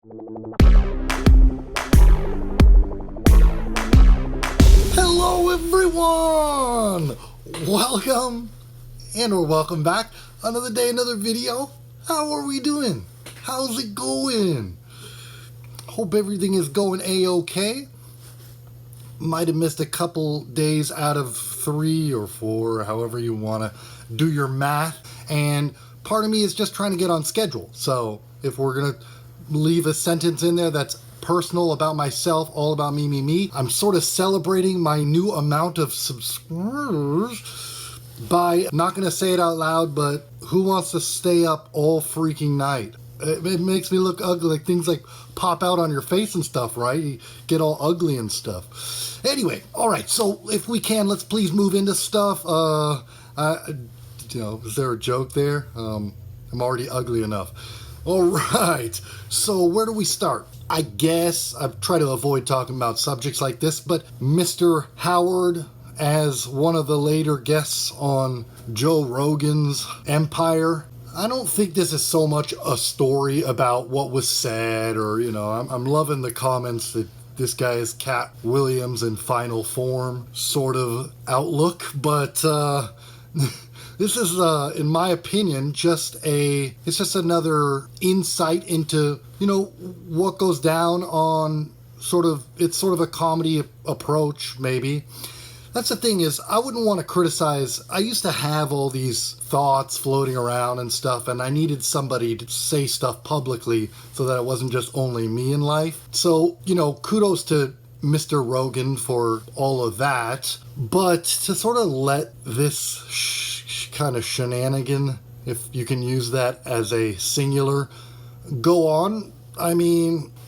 Hello everyone! Welcome or welcome back. Another day, another video. How are we doing? How's it going? Hope everything is going A-okay. Might have missed a couple days out of 3 or 4, however you want to do your math. And part of me is just trying to get on schedule. So if we're going to leave a sentence in there that's personal about myself, all about me, I'm sort of celebrating my new amount of subscribers by, not going to say it out loud, but who wants to stay up all freaking night? It makes me look ugly, like things like pop out on your face and stuff, right? You get all ugly and stuff. Anyway, all right, so if we can, let's please move into stuff. Is there a joke there? I'm already ugly enough. All right, so where do we start? I guess I've tried to avoid talking about subjects like this, but Mr. Howard, as one of the later guests on Joe Rogan's Empire, I don't think this is so much a story about what was said, or, I'm loving the comments that this guy is Cat Williams in final form sort of outlook, but this is, in my opinion, it's just another insight into, what goes down on it's sort of a comedy approach, maybe. That's the thing is, I wouldn't want to criticize. I used to have all these thoughts floating around and stuff, and I needed somebody to say stuff publicly so that it wasn't just only me in life. So, kudos to Mr. Rogan for all of that. But to sort of let this kind of shenanigan, if you can use that as a singular, go on,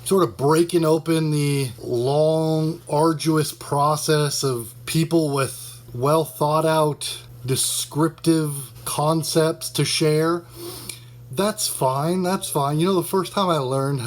sort of breaking open the long, arduous process of people with well thought out, descriptive concepts to share. That's fine. The first time I learned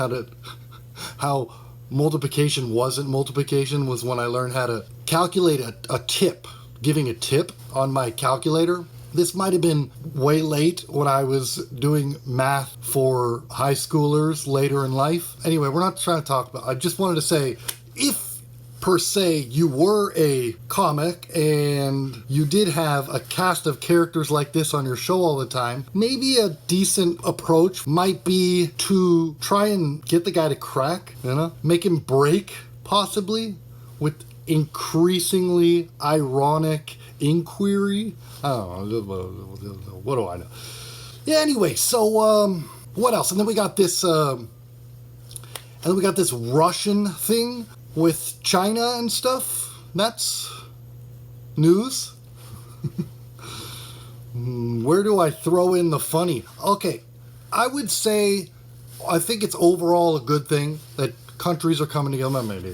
how multiplication wasn't multiplication was when I learned how to calculate a tip, giving a tip on my calculator. This might have been way late when I was doing math for high schoolers later in life. Anyway, we're not trying to talk about. I just wanted to say, if per se you were a comic and you did have a cast of characters like this on your show all the time, maybe a decent approach might be to try and get the guy to crack, make him break, possibly, with increasingly ironic inquiry. I don't know. What do I know? Yeah, anyway, so what else? And then we got this Russian thing with China and stuff. That's news. Where do I throw in the funny? Okay, I would say I think it's overall a good thing that countries are coming together. Maybe.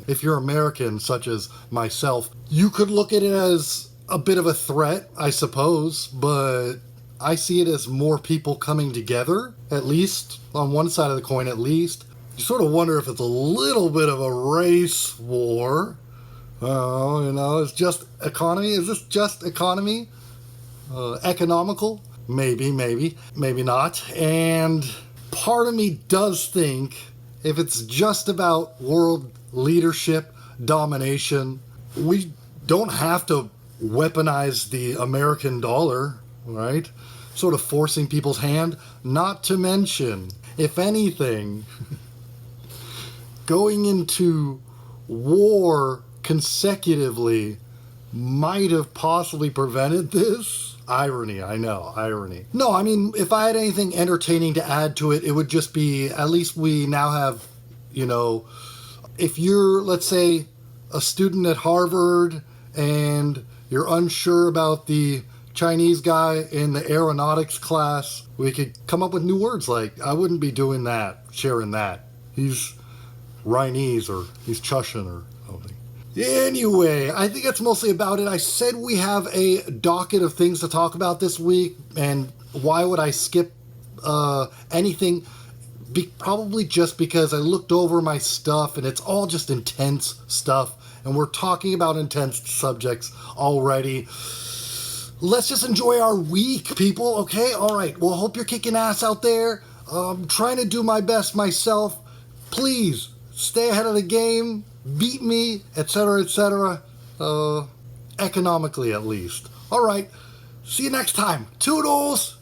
If you're American, such as myself, you could look at it as a bit of a threat, I suppose, but I see it as more people coming together, at least on one side of the coin, at least. You sort of wonder if it's a little bit of a race war. It's just economy. Is this just economy? Economical? Maybe not. And part of me does think if it's just about world leadership, domination, we don't have to weaponize the American dollar, right? Sort of forcing people's hand. Not to mention, if anything, going into war consecutively might have possibly prevented this. Irony, I know, irony. No, if I had anything entertaining to add to it, it would just be, at least we now have, if you're, let's say, a student at Harvard and you're unsure about the Chinese guy in the aeronautics class, we could come up with new words like, I wouldn't be doing that, sharing that. He's Rhinese or he's Chushan or something. Anyway, I think that's mostly about it. I said we have a docket of things to talk about this week, and why would I skip anything? Probably just because I looked over my stuff and it's all just intense stuff, and we're talking about intense subjects already. Let's just enjoy our week, people, okay? All right, well, hope you're kicking ass out there. I'm trying to do my best myself. Please stay ahead of the game, beat me, etc., etc. Economically at least. All right. See you next time. Toodles!